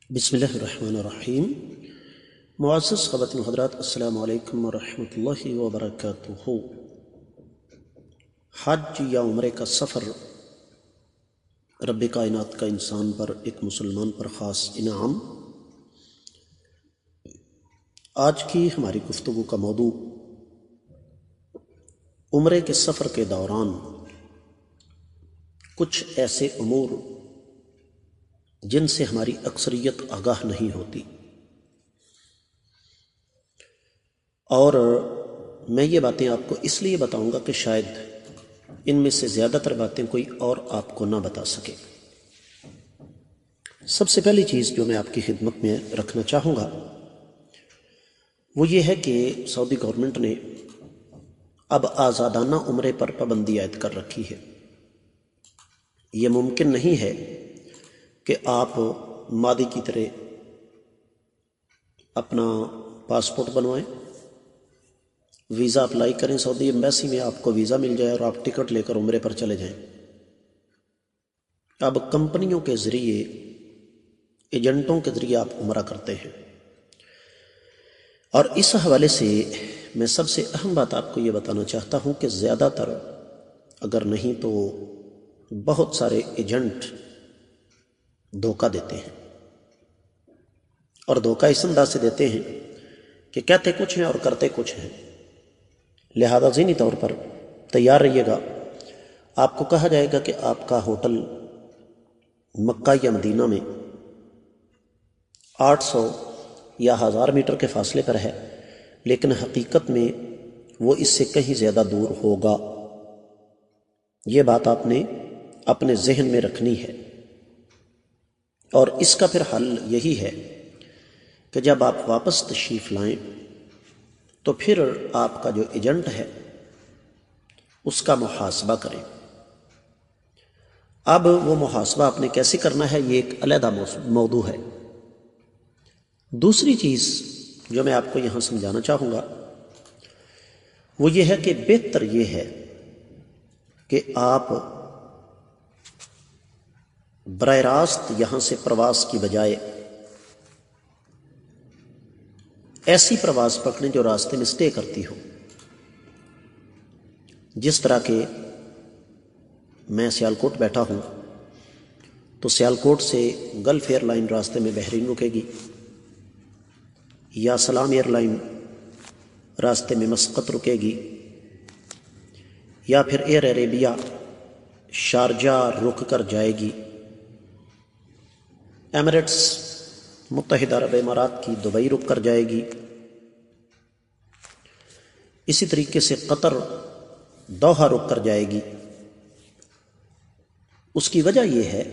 بسم اللہ الرحمن الرحیم۔ معزز خواتین حضرات، السلام علیکم ورحمۃ اللہ وبرکاتہ۔ حج یا عمرے کا سفر رب کائنات کا انسان پر، ایک مسلمان پر خاص انعام۔ آج کی ہماری گفتگو کا موضوع عمرے کے سفر کے دوران کچھ ایسے امور جن سے ہماری اکثریت آگاہ نہیں ہوتی، اور میں یہ باتیں آپ کو اس لیے بتاؤں گا کہ شاید ان میں سے زیادہ تر باتیں کوئی اور آپ کو نہ بتا سکے۔ سب سے پہلی چیز جو میں آپ کی خدمت میں رکھنا چاہوں گا وہ یہ ہے کہ سعودی گورنمنٹ نے اب آزادانہ عمرے پر پابندی عائد کر رکھی ہے۔ یہ ممکن نہیں ہے کہ آپ ماضی کی طرح اپنا پاسپورٹ بنوائیں، ویزا اپلائی کریں سعودی ایمبیسی میں، آپ کو ویزا مل جائے اور آپ ٹکٹ لے کر عمرے پر چلے جائیں۔ اب کمپنیوں کے ذریعے، ایجنٹوں کے ذریعے آپ عمرہ کرتے ہیں، اور اس حوالے سے میں سب سے اہم بات آپ کو یہ بتانا چاہتا ہوں کہ زیادہ تر، اگر نہیں تو بہت سارے ایجنٹ دھوکہ دیتے ہیں، اور دھوکہ اس انداز سے دیتے ہیں کہ کہتے کچھ ہیں اور کرتے کچھ ہیں۔ لہذا ذہنی طور پر تیار رہیے گا۔ آپ کو کہا جائے گا کہ آپ کا ہوٹل مکہ یا مدینہ میں 800 یا 1000 میٹر کے فاصلے پر ہے، لیکن حقیقت میں وہ اس سے کہیں زیادہ دور ہوگا۔ یہ بات آپ نے اپنے ذہن میں رکھنی ہے، اور اس کا پھر حل یہی ہے کہ جب آپ واپس تشریف لائیں تو پھر آپ کا جو ایجنٹ ہے اس کا محاسبہ کریں۔ اب وہ محاسبہ آپ نے کیسے کرنا ہے، یہ ایک علیحدہ موضوع ہے۔ دوسری چیز جو میں آپ کو یہاں سمجھانا چاہوں گا وہ یہ ہے کہ بہتر یہ ہے کہ آپ براہ راست یہاں سے پرواز کی بجائے ایسی پرواز پکڑیں جو راستے میں سٹے کرتی ہو۔ جس طرح کہ میں سیالکوٹ بیٹھا ہوں تو سیالکوٹ سے گلف ایئر لائن راستے میں بحرین رکے گی، یا سلام ایئر لائن راستے میں مسقط رکے گی، یا پھر ایئر عربیہ شارجہ رک کر جائے گی، ایمریٹس متحدہ عرب امارات کی دبئی رک کر جائے گی، اسی طریقے سے قطر دوحہ رک کر جائے گی۔ اس کی وجہ یہ ہے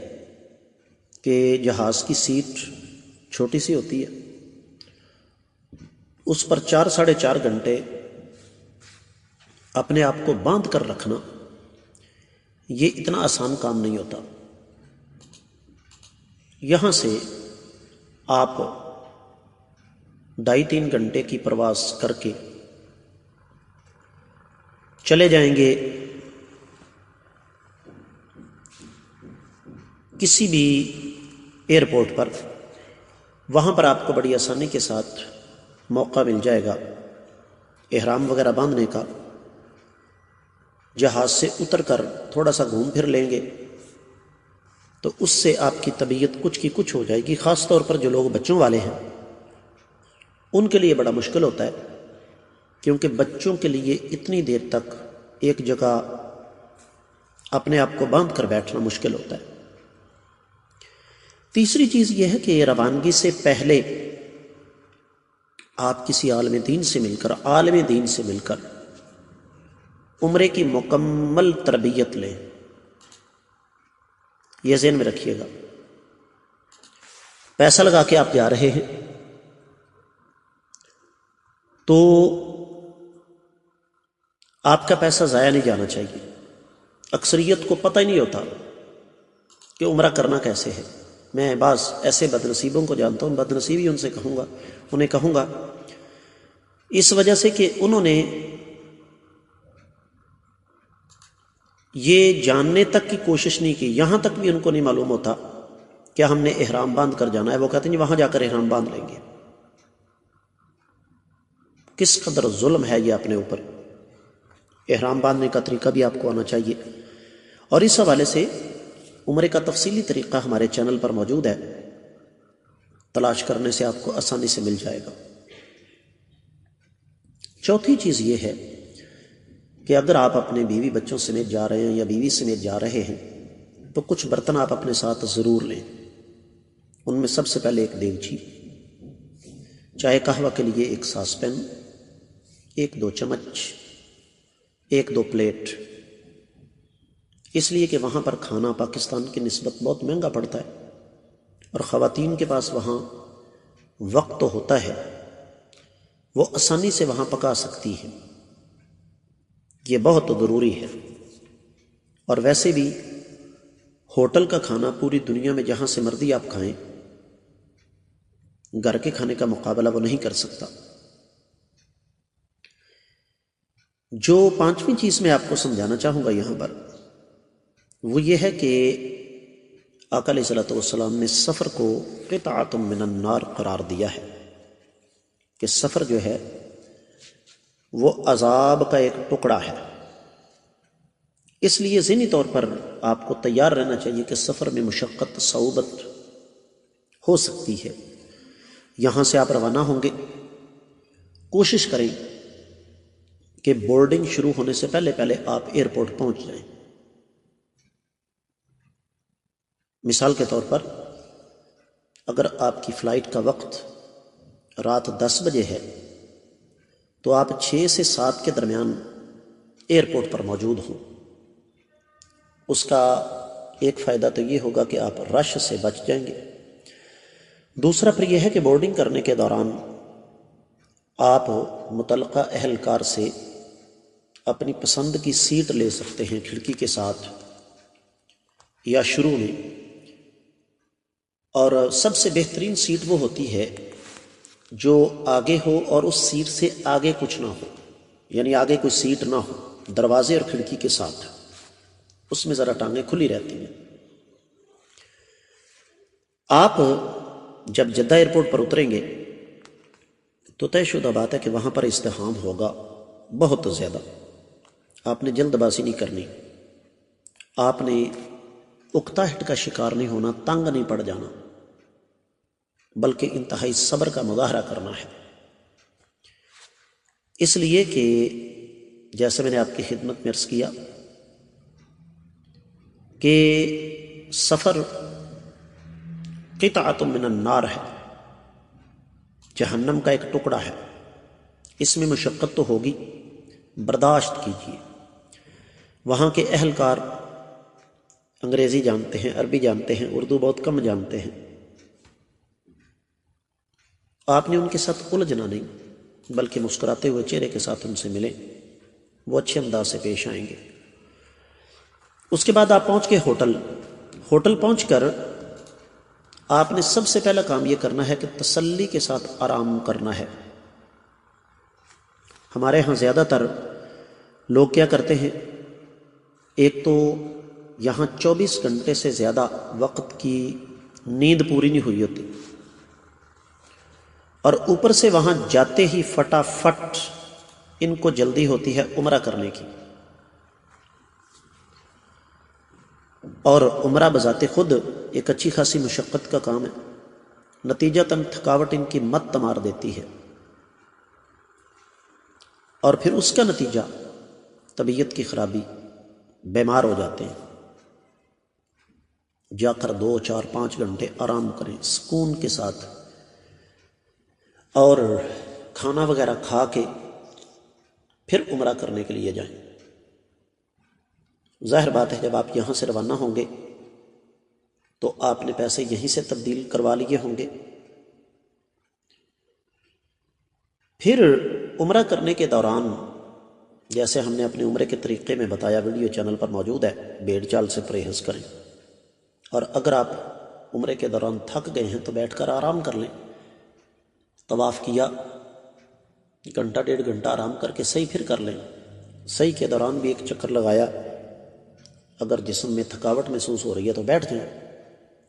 کہ جہاز کی سیٹ چھوٹی سی ہوتی ہے، اس پر 4-4.5 گھنٹے اپنے آپ کو باندھ کر رکھنا یہ اتنا آسان کام نہیں ہوتا۔ یہاں سے آپ 2.5-3 گھنٹے کی پرواز کر کے چلے جائیں گے کسی بھی ایئرپورٹ پر، وہاں پر آپ کو بڑی آسانی کے ساتھ موقع مل جائے گا احرام وغیرہ باندھنے کا۔ جہاز سے اتر کر تھوڑا سا گھوم پھر لیں گے تو اس سے آپ کی طبیعت کچھ کی کچھ ہو جائے گی۔ خاص طور پر جو لوگ بچوں والے ہیں ان کے لیے بڑا مشکل ہوتا ہے، کیونکہ بچوں کے لیے اتنی دیر تک ایک جگہ اپنے آپ کو باندھ کر بیٹھنا مشکل ہوتا ہے۔ تیسری چیز یہ ہے کہ روانگی سے پہلے آپ کسی عالم دین سے مل کر عمرے کی مکمل تربیت لیں۔ یہ ذہن میں رکھیے گا، پیسہ لگا کے آپ جا رہے ہیں تو آپ کا پیسہ ضائع نہیں جانا چاہیے۔ اکثریت کو پتہ ہی نہیں ہوتا کہ عمرہ کرنا کیسے ہے۔ میں بعض ایسے بد نصیبوں کو جانتا ہوں، بد نصیبی انہیں کہوں گا اس وجہ سے کہ انہوں نے یہ جاننے تک کی کوشش نہیں کی، یہاں تک بھی ان کو نہیں معلوم ہوتا کیا ہم نے احرام باندھ کر جانا ہے؟ وہ کہتے ہیں جی وہاں جا کر احرام باندھ لیں گے۔ کس قدر ظلم ہے یہ اپنے اوپر۔ احرام باندھنے کا طریقہ بھی آپ کو آنا چاہیے، اور اس حوالے سے عمرے کا تفصیلی طریقہ ہمارے چینل پر موجود ہے، تلاش کرنے سے آپ کو آسانی سے مل جائے گا۔ چوتھی چیز یہ ہے کہ اگر آپ اپنے بیوی بچوں سمیت جا رہے ہیں یا بیوی سمیت جا رہے ہیں تو کچھ برتن آپ اپنے ساتھ ضرور لیں۔ ان میں سب سے پہلے ایک دیگچی، چائے قہوہ کے لیے ایک ساس پین، ایک دو چمچ، ایک دو پلیٹ، اس لیے کہ وہاں پر کھانا پاکستان کی نسبت بہت مہنگا پڑتا ہے، اور خواتین کے پاس وہاں وقت تو ہوتا ہے، وہ آسانی سے وہاں پکا سکتی ہیں، یہ بہت ضروری ہے۔ اور ویسے بھی ہوٹل کا کھانا پوری دنیا میں جہاں سے مرضی آپ کھائیں، گھر کے کھانے کا مقابلہ وہ نہیں کر سکتا۔ جو پانچویں چیز میں آپ کو سمجھانا چاہوں گا یہاں پر، وہ یہ ہے کہ آقا علیہ الصلوۃ والسلام نے سفر کو قطعۃ من النار قرار دیا ہے، کہ سفر جو ہے وہ عذاب کا ایک ٹکڑا ہے۔ اس لیے ذہنی طور پر آپ کو تیار رہنا چاہیے کہ سفر میں مشقت، صعوبت ہو سکتی ہے۔ یہاں سے آپ روانہ ہوں گے، کوشش کریں کہ بورڈنگ شروع ہونے سے پہلے پہلے آپ ایئرپورٹ پہنچ جائیں۔ مثال کے طور پر اگر آپ کی فلائٹ کا وقت رات 10 بجے ہے تو آپ 6 سے 7 کے درمیان ایئرپورٹ پر موجود ہوں۔ اس کا ایک فائدہ تو یہ ہوگا کہ آپ رش سے بچ جائیں گے۔ دوسرا پھر یہ ہے کہ بورڈنگ کرنے کے دوران آپ متعلقہ اہلکار سے اپنی پسند کی سیٹ لے سکتے ہیں کھڑکی کے ساتھ یا شروع میں، اور سب سے بہترین سیٹ وہ ہوتی ہے جو آگے ہو اور اس سیٹ سے آگے کچھ نہ ہو، یعنی آگے کوئی سیٹ نہ ہو، دروازے اور کھڑکی کے ساتھ، اس میں ذرا ٹانگیں کھلی رہتی ہیں۔ آپ جب جدہ ایئرپورٹ پر اتریں گے تو طے شدہ بات ہے کہ وہاں پر ازدحام ہوگا بہت زیادہ۔ آپ نے جلد بازی نہیں کرنی، آپ نے اکتاہٹ کا شکار نہیں ہونا، تنگ نہیں پڑ جانا، بلکہ انتہائی صبر کا مظاہرہ کرنا ہے۔ اس لیے کہ جیسے میں نے آپ کی خدمت میں عرض کیا کہ سفر قطعۃ من النار ہے، جہنم کا ایک ٹکڑا ہے، اس میں مشقت تو ہوگی، برداشت کیجیے۔ وہاں کے اہلکار انگریزی جانتے ہیں، عربی جانتے ہیں، اردو بہت کم جانتے ہیں، آپ نے ان کے ساتھ الجھنا نہیں، بلکہ مسکراتے ہوئے چہرے کے ساتھ ان سے ملیں، وہ اچھے انداز سے پیش آئیں گے۔ اس کے بعد آپ پہنچ کے ہوٹل پہنچ کر آپ نے سب سے پہلا کام یہ کرنا ہے کہ تسلی کے ساتھ آرام کرنا ہے۔ ہمارے ہاں زیادہ تر لوگ کیا کرتے ہیں، ایک تو یہاں 24 گھنٹے سے زیادہ وقت کی نیند پوری نہیں ہوئی ہوتی، اور اوپر سے وہاں جاتے ہی فٹافٹ ان کو جلدی ہوتی ہے عمرہ کرنے کی، اور عمرہ بذات خود ایک اچھی خاصی مشقت کا کام ہے، نتیجتاً تھکاوٹ ان کی مت مار دیتی ہے، اور پھر اس کا نتیجہ طبیعت کی خرابی، بیمار ہو جاتے ہیں۔ جا کر 2، 4، 5 گھنٹے آرام کریں سکون کے ساتھ، اور کھانا وغیرہ کھا کے پھر عمرہ کرنے کے لیے جائیں۔ ظاہر بات ہے جب آپ یہاں سے روانہ ہوں گے تو آپ نے پیسے یہیں سے تبدیل کروا لیے ہوں گے۔ پھر عمرہ کرنے کے دوران جیسے ہم نے اپنے عمرے کے طریقے میں بتایا، ویڈیو چینل پر موجود ہے، بھیڑ چال سے پرہیز کریں، اور اگر آپ عمرے کے دوران تھک گئے ہیں تو بیٹھ کر آرام کر لیں۔ طواف کیا، گھنٹہ 1.5 گھنٹہ آرام کر کے صحیح پھر کر لیں، صحیح کے دوران بھی ایک چکر لگایا، اگر جسم میں تھکاوٹ محسوس ہو رہی ہے تو بیٹھ جائیں،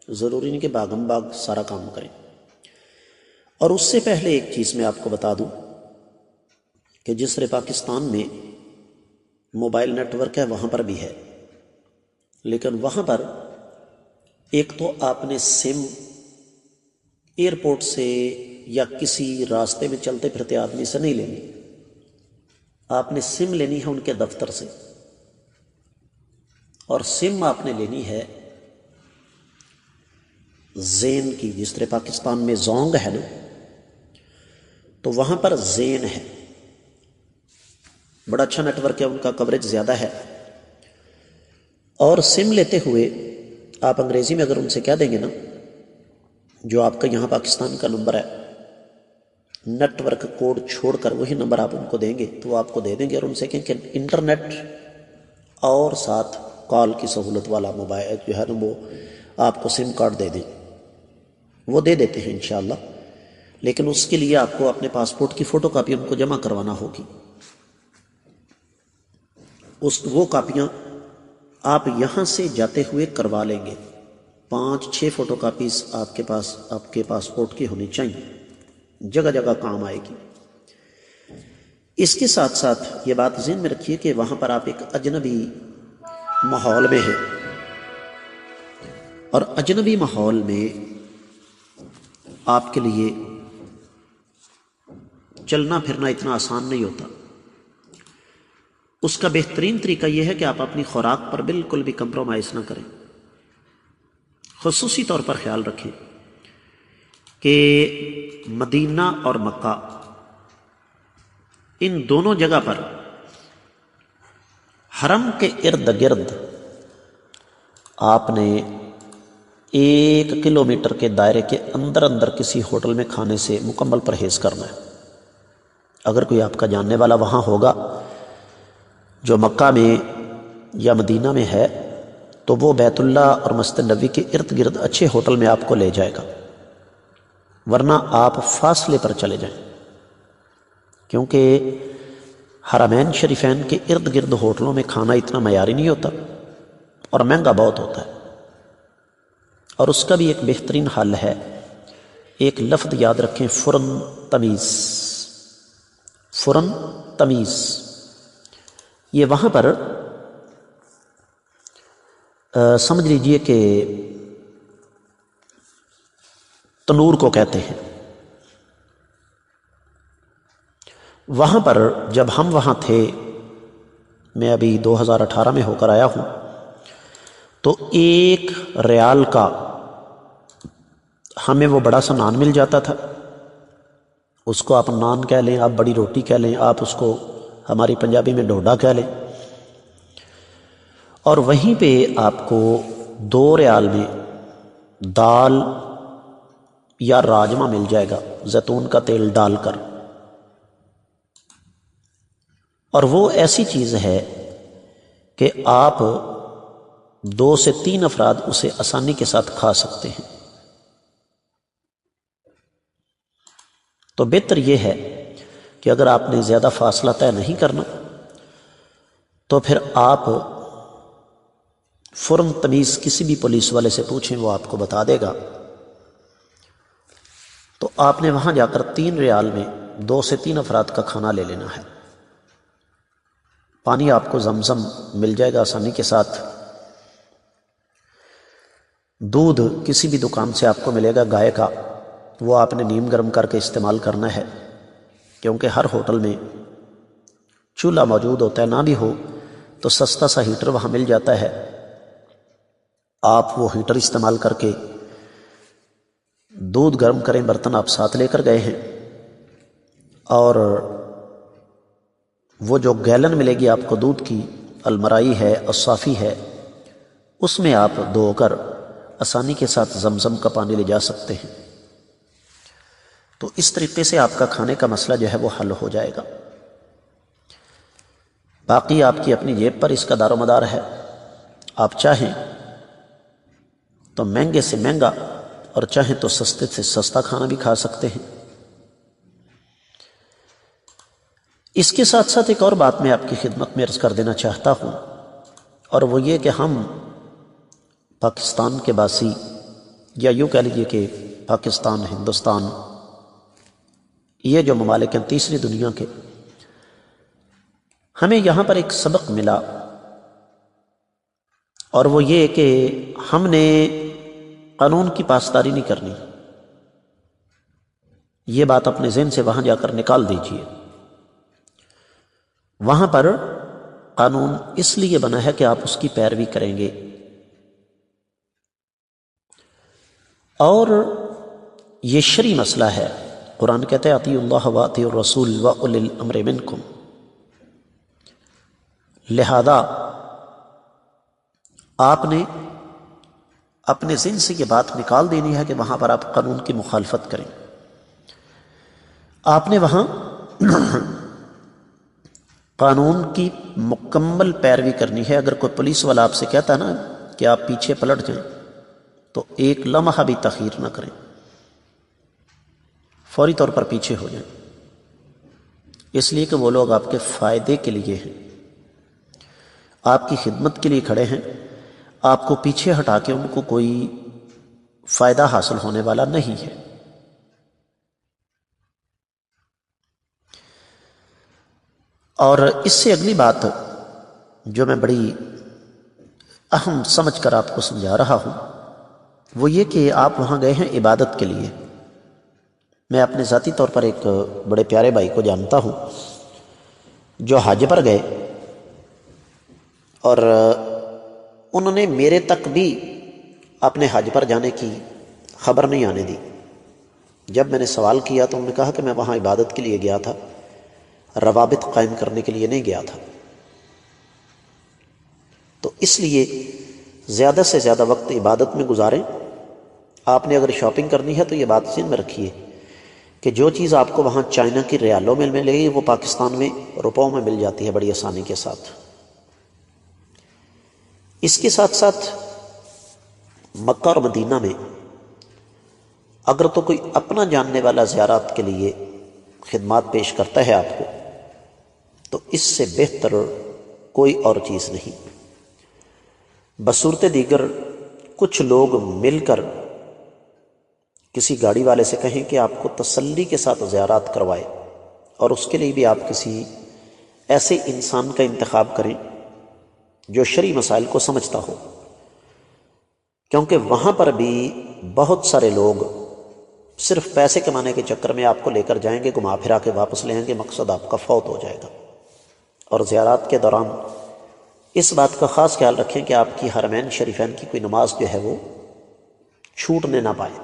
ضروری نہیں کہ باغم باغ سارا کام کریں۔ اور اس سے پہلے ایک چیز میں آپ کو بتا دوں کہ جس طرح پاکستان میں موبائل نیٹ ورک ہے وہاں پر بھی ہے، لیکن وہاں پر ایک تو آپ نے سم ایئرپورٹ سے یا کسی راستے میں چلتے پھرتے آدمی سے نہیں لینی، آپ نے سم لینی ہے ان کے دفتر سے، اور سم آپ نے لینی ہے زین کی۔ جس طرح پاکستان میں زونگ ہے نا، تو وہاں پر زین ہے، بڑا اچھا نیٹ ورک ہے، ان کا کوریج زیادہ ہے۔ اور سم لیتے ہوئے آپ انگریزی میں اگر ان سے کہہ دیں گے نا، جو آپ کا یہاں پاکستان کا نمبر ہے، نیٹ ورک کوڈ چھوڑ کر وہی نمبر آپ ان کو دیں گے تو وہ آپ کو دے دیں گے، اور ان سے کہیں کہ انٹرنیٹ اور ساتھ کال کی سہولت والا موبائل جو ہے نا وہ آپ کو سم کارڈ دے دیں، وہ دے دیتے ہیں انشاءاللہ، لیکن اس کے لیے آپ کو اپنے پاسپورٹ کی فوٹو کاپی ان کو جمع کروانا ہوگی۔ وہ کاپیاں آپ یہاں سے جاتے ہوئے کروا لیں گے، 5-6 فوٹو کاپیز آپ کے پاسپورٹ کی ہونی چاہیے، جگہ جگہ کام آئے گی۔ اس کے ساتھ ساتھ یہ بات ذہن میں رکھیے کہ وہاں پر آپ ایک اجنبی ماحول میں ہیں، اور اجنبی ماحول میں آپ کے لیے چلنا پھرنا اتنا آسان نہیں ہوتا۔ اس کا بہترین طریقہ یہ ہے کہ آپ اپنی خوراک پر بالکل بھی کمپرومائز نہ کریں۔ خصوصی طور پر خیال رکھیں کہ مدینہ اور مکہ ان دونوں جگہ پر حرم کے ارد گرد آپ نے 1 کلومیٹر کے دائرے کے اندر کسی ہوٹل میں کھانے سے مکمل پرہیز کرنا ہے۔ اگر کوئی آپ کا جاننے والا وہاں ہوگا جو مکہ میں یا مدینہ میں ہے تو وہ بیت اللہ اور مسجد نبوی کے ارد گرد اچھے ہوٹل میں آپ کو لے جائے گا، ورنہ آپ فاصلے پر چلے جائیں، کیونکہ حرمین شریفین کے ارد گرد ہوٹلوں میں کھانا اتنا معیاری نہیں ہوتا اور مہنگا بہت ہوتا ہے۔ اور اس کا بھی ایک بہترین حل ہے، ایک لفظ یاد رکھیں، فرن تمیز۔ فرن تمیز یہ وہاں پر سمجھ لیجئے کہ تنور کو کہتے ہیں۔ وہاں پر جب ہم وہاں تھے، میں ابھی 2018 میں ہو کر آیا ہوں، تو 1 ریال کا ہمیں وہ بڑا سا نان مل جاتا تھا، اس کو آپ نان کہہ لیں، آپ بڑی روٹی کہہ لیں، آپ اس کو ہماری پنجابی میں ڈوڈا کہہ لیں، اور وہیں پہ آپ کو 2 ریال میں دال یا راجمہ مل جائے گا زیتون کا تیل ڈال کر، اور وہ ایسی چیز ہے کہ آپ 2 سے 3 افراد اسے آسانی کے ساتھ کھا سکتے ہیں۔ تو بہتر یہ ہے کہ اگر آپ نے زیادہ فاصلہ طے نہیں کرنا تو پھر آپ فرن تمیز کسی بھی پولیس والے سے پوچھیں، وہ آپ کو بتا دے گا۔ تو آپ نے وہاں جا کر 3 ریال میں 2 سے 3 افراد کا کھانا لے لینا ہے۔ پانی آپ کو زمزم مل جائے گا آسانی کے ساتھ، دودھ کسی بھی دکان سے آپ کو ملے گا گائے کا، وہ آپ نے نیم گرم کر کے استعمال کرنا ہے، کیونکہ ہر ہوٹل میں چولہا موجود ہوتا ہے، نہ بھی ہو تو سستا سا ہیٹر وہاں مل جاتا ہے، آپ وہ ہیٹر استعمال کر کے دودھ گرم کریں۔ برتن آپ ساتھ لے کر گئے ہیں، اور وہ جو گیلن ملے گی آپ کو دودھ کی، المرائی ہے، الصافی ہے، اس میں آپ دھو کر آسانی کے ساتھ زمزم کا پانی لے جا سکتے ہیں۔ تو اس طریقے سے آپ کا کھانے کا مسئلہ جو ہے وہ حل ہو جائے گا۔ باقی آپ کی اپنی جیب پر اس کا دار و مدار ہے، آپ چاہیں تو مہنگے سے مہنگا اور چاہیں تو سستے سے سستا کھانا بھی کھا سکتے ہیں۔ اس کے ساتھ ساتھ ایک اور بات میں آپ کی خدمت میں عرض کر دینا چاہتا ہوں، اور وہ یہ کہ ہم پاکستان کے باسی یا یوں کہہ لیجیے کہ پاکستان، ہندوستان، یہ جو ممالک ہیں تیسری دنیا کے، ہمیں یہاں پر ایک سبق ملا، اور وہ یہ کہ ہم نے قانون کی پاسداری نہیں کرنی۔ یہ بات اپنے ذہن سے وہاں جا کر نکال دیجیے۔ وہاں پر قانون اس لیے بنا ہے کہ آپ اس کی پیروی کریں گے، اور یہ شرعی مسئلہ ہے۔ قرآن کہتے ہیں اطیعوا اللہ واطیعوا الرسول واولی الامر منکم، لہذا آپ نے اپنے ذہن سے یہ بات نکال دینی ہے کہ وہاں پر آپ قانون کی مخالفت کریں۔ آپ نے وہاں قانون کی مکمل پیروی کرنی ہے۔ اگر کوئی پولیس والا آپ سے کہتا ہے نا کہ آپ پیچھے پلٹ جائیں، تو ایک لمحہ بھی تاخیر نہ کریں، فوری طور پر پیچھے ہو جائیں، اس لیے کہ وہ لوگ آپ کے فائدے کے لیے ہیں، آپ کی خدمت کے لیے کھڑے ہیں۔ آپ کو پیچھے ہٹا کے ان کو کوئی فائدہ حاصل ہونے والا نہیں ہے۔ اور اس سے اگلی بات جو میں بڑی اہم سمجھ کر آپ کو سمجھا رہا ہوں، وہ یہ کہ آپ وہاں گئے ہیں عبادت کے لیے۔ میں اپنے ذاتی طور پر ایک بڑے پیارے بھائی کو جانتا ہوں جو حج پر گئے، اور انہوں نے میرے تک بھی اپنے حج پر جانے کی خبر نہیں آنے دی۔ جب میں نے سوال کیا تو انہوں نے کہا کہ میں وہاں عبادت کے لیے گیا تھا، روابط قائم کرنے کے لیے نہیں گیا تھا۔ تو اس لیے زیادہ سے زیادہ وقت عبادت میں گزاریں۔ آپ نے اگر شاپنگ کرنی ہے تو یہ بات ذہن میں رکھیے کہ جو چیز آپ کو وہاں چائنا کی ریالوں میں ملے گی وہ پاکستان میں روپوں میں مل جاتی ہے بڑی آسانی کے ساتھ۔ اس کے ساتھ ساتھ مکہ اور مدینہ میں اگر تو کوئی اپنا جاننے والا زیارات کے لیے خدمات پیش کرتا ہے آپ کو، تو اس سے بہتر کوئی اور چیز نہیں۔ بصورت دیگر کچھ لوگ مل کر کسی گاڑی والے سے کہیں کہ آپ کو تسلی کے ساتھ زیارات کروائے، اور اس کے لیے بھی آپ کسی ایسے انسان کا انتخاب کریں جو شرعی مسائل کو سمجھتا ہو، کیونکہ وہاں پر بھی بہت سارے لوگ صرف پیسے کمانے کے چکر میں آپ کو لے کر جائیں گے، گھما پھرا کے واپس لے آئیں گے، مقصد آپ کا فوت ہو جائے گا۔ اور زیارات کے دوران اس بات کا خاص خیال رکھیں کہ آپ کی حرمین شریفین کی کوئی نماز جو ہے وہ چھوٹنے نہ پائے۔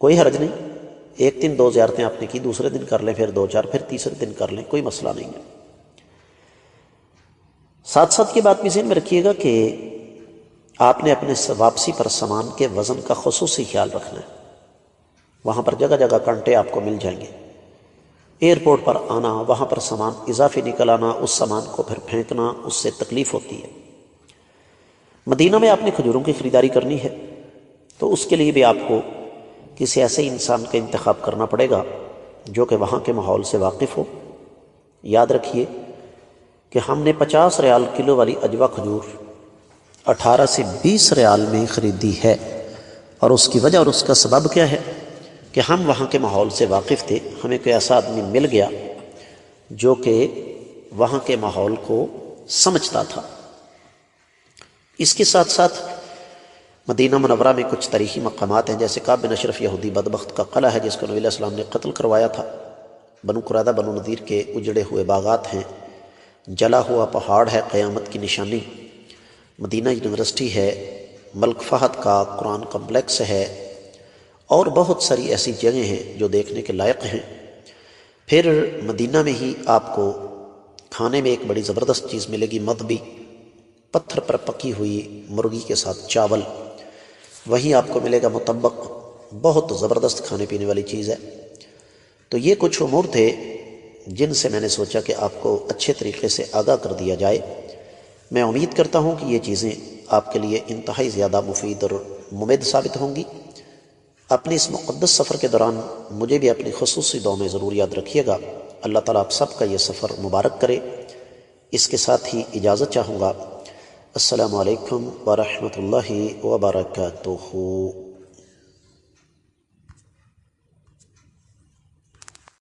کوئی حرج نہیں، ایک دن 2 زیارتیں آپ نے کی، دوسرے دن کر لیں، پھر 2 4، پھر تیسرے دن کر لیں، کوئی مسئلہ نہیں ہے۔ ساتھ ساتھ یہ بات بھی ذہن میں رکھیے گا کہ آپ نے اپنے واپسی پر سامان کے وزن کا خصوصی خیال رکھنا ہے۔ وہاں پر جگہ جگہ کانٹے آپ کو مل جائیں گے۔ ایئرپورٹ پر آنا، وہاں پر سامان اضافی نکل آنا، اس سامان کو پھر پھینکنا، اس سے تکلیف ہوتی ہے۔ مدینہ میں آپ نے کھجوروں کی خریداری کرنی ہے تو اس کے لیے بھی آپ کو کسی ایسے انسان کا انتخاب کرنا پڑے گا جو کہ وہاں کے ماحول سے واقف ہو۔ یاد رکھیے کہ ہم نے 50 ریال کلو والی عجوہ کھجور 18 سے 20 ریال میں خریدی ہے، اور اس کی وجہ اور اس کا سبب کیا ہے کہ ہم وہاں کے ماحول سے واقف تھے۔ ہمیں کوئی ایسا آدمی مل گیا جو کہ وہاں کے ماحول کو سمجھتا تھا۔ اس کے ساتھ ساتھ مدینہ منورہ میں کچھ تاریخی مقامات ہیں، جیسے کعب بن اشرف یہودی بدبخت کا قلعہ ہے جس کو نبی علیہ السلام نے قتل کروایا تھا۔ بنو قریظہ بنو نذیر کے اجڑے ہوئے باغات ہیں، جلا ہوا پہاڑ ہے قیامت کی نشانی، مدینہ یونیورسٹی ہے، ملک فہد کا قرآن کمپلیکس ہے، اور بہت ساری ایسی جگہیں ہیں جو دیکھنے کے لائق ہیں۔ پھر مدینہ میں ہی آپ کو کھانے میں ایک بڑی زبردست چیز ملے گی، مدبی، پتھر پر پکی ہوئی مرغی کے ساتھ چاول۔ وہیں آپ کو ملے گا مطبق، بہت زبردست کھانے پینے والی چیز ہے۔ تو یہ کچھ امور تھے جن سے میں نے سوچا کہ آپ کو اچھے طریقے سے آگاہ کر دیا جائے۔ میں امید کرتا ہوں کہ یہ چیزیں آپ کے لیے انتہائی زیادہ مفید اور ممد ثابت ہوں گی۔ اپنے اس مقدس سفر کے دوران مجھے بھی اپنی خصوصی دعا میں ضرور یاد رکھیے گا۔ اللہ تعالیٰ آپ سب کا یہ سفر مبارک کرے۔ اس کے ساتھ ہی اجازت چاہوں گا۔ السلام علیکم ورحمۃ اللہ وبرکاتہ۔